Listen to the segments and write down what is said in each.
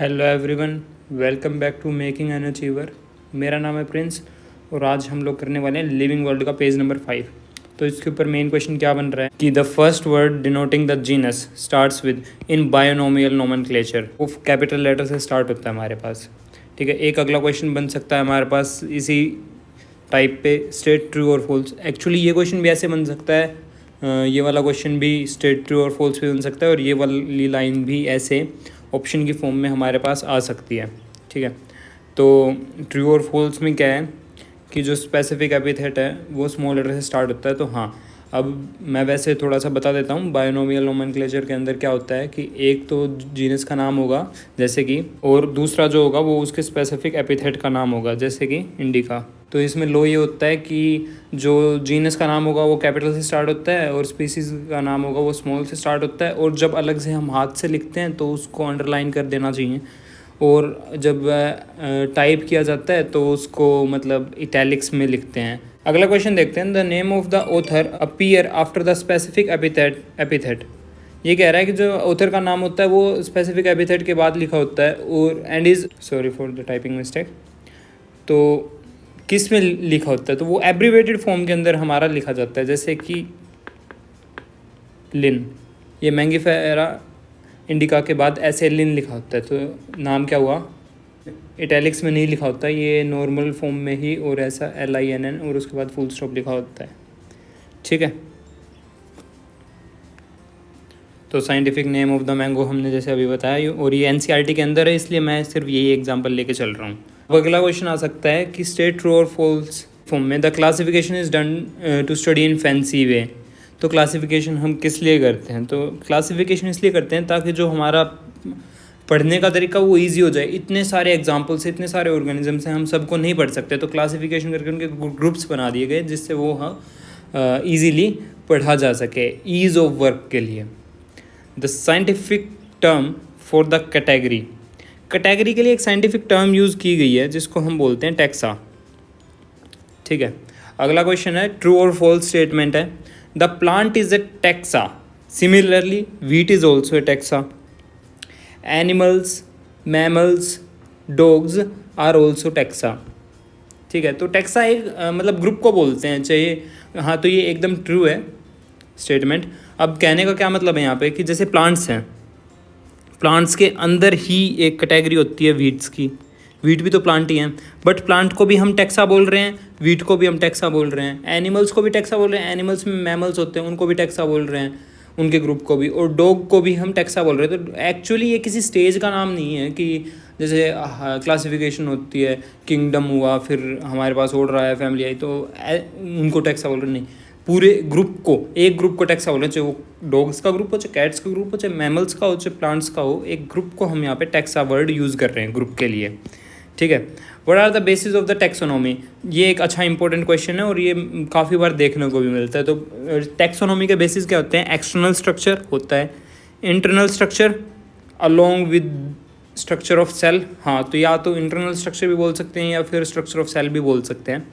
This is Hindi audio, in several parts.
Hello everyone, welcome back to making an achiever. मेरा नाम है प्रिंस और आज हम लोग करने वाले हैं लिविंग वर्ल्ड का पेज नंबर 5। तो इसके ऊपर मेन क्वेश्चन क्या बन रहा है कि the first word denoting the genus starts with in binomial nomenclature. वो कैपिटल लेटर से स्टार्ट होता है हमारे पास। ठीक है, एक अगला क्वेश्चन बन सकता है हमारे पास इसी टाइप पे, स्टेट ट्रू और फॉल्स। एक्चुअली ये क्वेश्चन भी ऐसे बन सकता है, ये वाला क्वेश्चन भी स्टेट ट्रू और फॉल्स भी बन सकता है और ये वाली लाइन भी ऐसे ऑप्शन की फॉर्म में हमारे पास आ सकती है। ठीक है, तो ट्रू और फॉल्स में क्या है कि जो स्पेसिफिक एपिथेट है वो स्मॉल लेटर से स्टार्ट होता है। तो हाँ, अब मैं वैसे थोड़ा सा बता देता हूँ बायोनोमियल नोमेनक्लेचर के अंदर क्या होता है कि एक तो जीनस का नाम होगा जैसे कि, और दूसरा जो होगा वो उसके स्पेसिफिक एपिथेट का नाम होगा जैसे कि इंडिका। तो इसमें लो ये होता है कि जो जीनस का नाम होगा वो कैपिटल से स्टार्ट होता है और स्पीसीज़ का नाम होगा वो स्मॉल से स्टार्ट होता है, और जब अलग से हम हाथ से लिखते हैं तो उसको अंडरलाइन कर देना चाहिए, और जब टाइप किया जाता है तो उसको मतलब इटैलिक्स में लिखते हैं। अगला क्वेश्चन देखते हैं, the name of the author appear after the specific epithet. ये कह रहा है कि जो ऑथर का नाम होता है वो स्पेसिफिक एपिथेट के बाद लिखा होता है और and is, sorry for the typing mistake, तो किस में लिखा होता है तो वो एब्रीवेटेड फॉर्म के अंदर हमारा लिखा जाता है जैसे कि लिन। ये मैंगीफेरा इंडिका के बाद ऐसे लिन लिखा होता है तो नाम क्या हुआ, इटैलिक्स में नहीं लिखा होता, ये नॉर्मल फॉर्म में ही और ऐसा LINN और उसके बाद फुल स्टॉप लिखा होता है। ठीक है, तो scientific name of the mango हमने जैसे अभी बताया और ये NCERT के अंदर है इसलिए मैं सिर्फ यही एग्जांपल लेके चल रहा हूँ। अब अगला क्वेश्चन आ सकता है कि स्टेट ट्रू और फॉल्स फॉर्म में the classification is done to study in fancy way. तो क्लासिफिकेशन हम किस लिए करते हैं, तो क्लासिफिकेशन इसलिए करते हैं ताकि जो हमारा पढ़ने का तरीका वो इजी हो जाए। इतने सारे एग्जाम्पल्स इतने सारे ऑर्गेनिजम्स हैं, हम सबको नहीं पढ़ सकते, तो क्लासिफिकेशन करके उनके ग्रुप्स बना दिए गए जिससे वो ईजीली पढ़ा जा सके, ईज ऑफ वर्क के लिए। The scientific term for the category के लिए एक साइंटिफिक टर्म यूज़ की गई है जिसको हम बोलते हैं टैक्सा। ठीक है, अगला क्वेश्चन है ट्रू और फॉल्स स्टेटमेंट है, the plant is a taxa, similarly wheat is also a taxa, animals, mammals, dogs are also taxa. ठीक है, तो टैक्सा एक मतलब ग्रुप को बोलते हैं चाहिए। हाँ, तो ये एकदम ट्रू है स्टेटमेंट। अब कहने का क्या मतलब है यहाँ पे कि जैसे प्लांट्स हैं, प्लांट्स के अंदर ही एक कैटेगरी होती है वीट्स की, वीट भी तो प्लांट ही हैं, बट प्लांट को भी हम टैक्सा बोल रहे हैं, वीट को भी हम टैक्सा बोल रहे हैं, एनिमल्स को भी टैक्सा बोल रहे हैं, एनिमल्स में मैमल्स होते हैं उनको भी टैक्सा बोल रहे हैं, उनके ग्रुप को भी, और डॉग को भी हम टैक्सा बोल रहे हैं। तो एक्चुअली ये किसी स्टेज का नाम नहीं है कि जैसे क्लासिफिकेशन होती है, किंगडम हुआ, फिर हमारे पास ऑर्डर आया, फैमिली आई, तो उनको टैक्सा बोल रहे, नहीं, पूरे ग्रुप को, एक ग्रुप को टैक्सा बोल रहे हैं, चाहे वो डॉग्स का ग्रुप हो, चाहे कैट्स का ग्रुप हो, चाहे मैमल्स का हो, चाहे प्लांट्स का हो, एक ग्रुप को हम यहाँ पे टैक्सा वर्ड यूज़ कर रहे हैं ग्रुप के लिए। ठीक है, what are the basis of the taxonomy, ये एक अच्छा इंपॉर्टेंट क्वेश्चन है और ये काफ़ी बार देखने को भी मिलता है। तो टैक्सोनॉमी के बेसिस क्या होते हैं, एक्सटर्नल स्ट्रक्चर होता है, internal structure along with structure of cell. हाँ, तो या तो इंटरनल स्ट्रक्चर भी बोल सकते हैं या फिर स्ट्रक्चर ऑफ सेल भी बोल सकते हैं।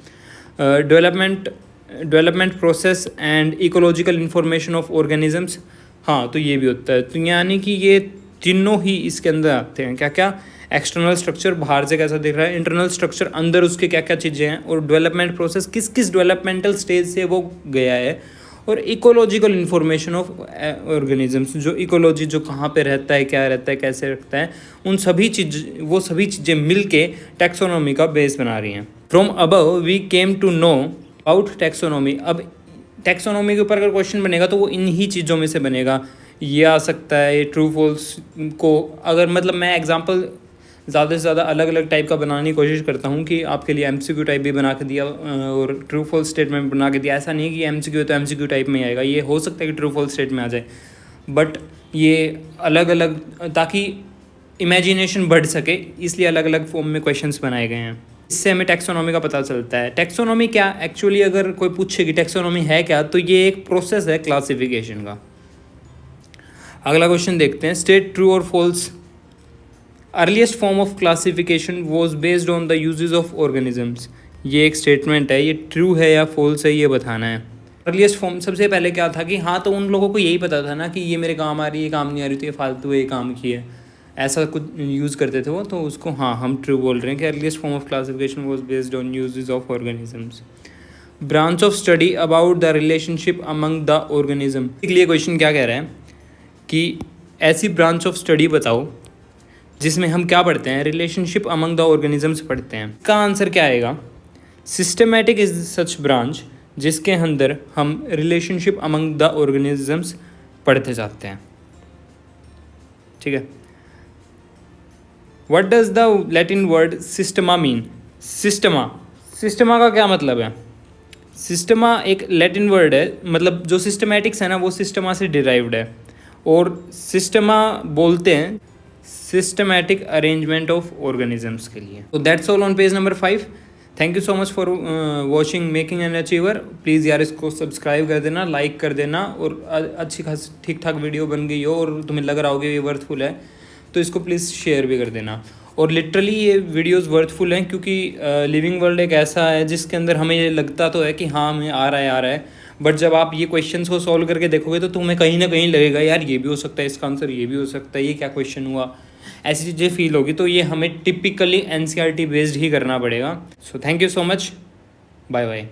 Development process and ecological information of organisms, हाँ तो ये भी होता है। तो यानी कि ये तीनों ही इसके अंदर आते हैं। क्या क्या, एक्सटर्नल स्ट्रक्चर बाहर से कैसा दिख रहा है, इंटरनल स्ट्रक्चर अंदर उसके क्या क्या चीज़ें हैं, और डेवलपमेंट प्रोसेस किस किस डेवलपमेंटल स्टेज से वो गया है, और इकोलॉजिकल इन्फॉर्मेशन ऑफ ऑर्गेनिजम्स, जो इकोलॉजी, जो कहाँ पे रहता है, क्या रहता है, कैसे रखता है, उन सभी चीज़ें मिल के टैक्सोनॉमी का बेस बना रही हैं। From above we came to know about taxonomy. अब टैक्सोनॉमी के ऊपर अगर क्वेश्चन बनेगा तो वो इन ही चीज़ों में से बनेगा। ये आ सकता है, ये ट्रू फॉल्स को अगर मतलब मैं एग्जांपल ज़्यादा से ज़्यादा अलग अलग टाइप का बनाने की कोशिश करता हूँ कि आपके लिए MCQ टाइप भी बना के दिया और ट्रू फॉल्स स्टेटमेंट बना के दिया। ऐसा नहीं कि MCQ तो MCQ टाइप में आएगा, ये हो सकता है कि ट्रू फॉल्स स्टेट में आ जाए, बट ये अलग अलग ताकि इमेजिनेशन बढ़ सके इसलिए अलग अलग फॉर्म में क्वेश्चंस बनाए गए हैं। इससे हमें टैक्सोनॉमी का पता चलता है। टैक्सोनॉमी क्या, एक्चुअली अगर कोई पूछे कि टैक्सोनॉमी है क्या, तो ये एक प्रोसेस है क्लासिफिकेशन का। अगला क्वेश्चन देखते हैं, स्टेट ट्रू और false. Earliest form of classification was based on the uses of organisms. ये एक स्टेटमेंट है, ये ट्रू है या फॉल्स है ये बताना है। अर्लीस्ट फॉर्म, सबसे पहले क्या था कि हाँ तो उन लोगों को यही पता था ना कि ये मेरे काम आ रही है, ये काम नहीं आ रही, तो ये फालतू है, ये काम की है, ऐसा कुछ यूज़ करते थे वो, तो उसको हाँ हम ट्रू बोल रहे हैं कि earliest form of classification was based on uses of organisms. Branch of study about the relationship among the organism. ये क्वेश्चन क्या कह रहा है कि ऐसी ब्रांच ऑफ स्टडी बताओ जिसमें हम क्या पढ़ते हैं, रिलेशनशिप अमंग द ऑर्गेनिजम्स पढ़ते हैं। इसका आंसर क्या आएगा, सिस्टमैटिक इज सच ब्रांच जिसके अंदर हम रिलेशनशिप अमंग द ऑर्गेनिजम्स पढ़ते जाते हैं। ठीक है। What does the Latin word Systema mean? Systema का क्या मतलब है? सिस्टमा एक लैटिन वर्ड है, मतलब जो सिस्टमैटिक्स है ना वो सिस्टमा से डिराइव्ड है, और सिस्टमा बोलते हैं सिस्टमैटिक अरेंजमेंट ऑफ ऑर्गेनिजम्स के लिए। तो that's all on page number 5। Thank you so much for watching making an achiever. Please यार इसको सब्सक्राइब कर देना, लाइक कर देना, और अच्छी खास ठीक ठाक वीडियो बन गई हो और तुम्हें लग रहा होगा ये वर्थफुल है तो इसको प्लीज़ शेयर भी कर देना। और लिटरली ये वीडियोस वर्थफुल हैं क्योंकि लिविंग वर्ल्ड एक ऐसा है जिसके अंदर हमें ये लगता तो है कि हाँ हमें आ रहा है, बट जब आप ये क्वेश्चंस को सॉल्व करके देखोगे तो तुम्हें कहीं ना कहीं लगेगा यार ये भी हो सकता है, इसका आंसर ये भी हो सकता है, ये क्या क्वेश्चन हुआ, ऐसी चीज़ें फील होगी। तो ये हमें टिपिकली NCERT बेस्ड ही करना पड़ेगा। So thank you so much, bye bye.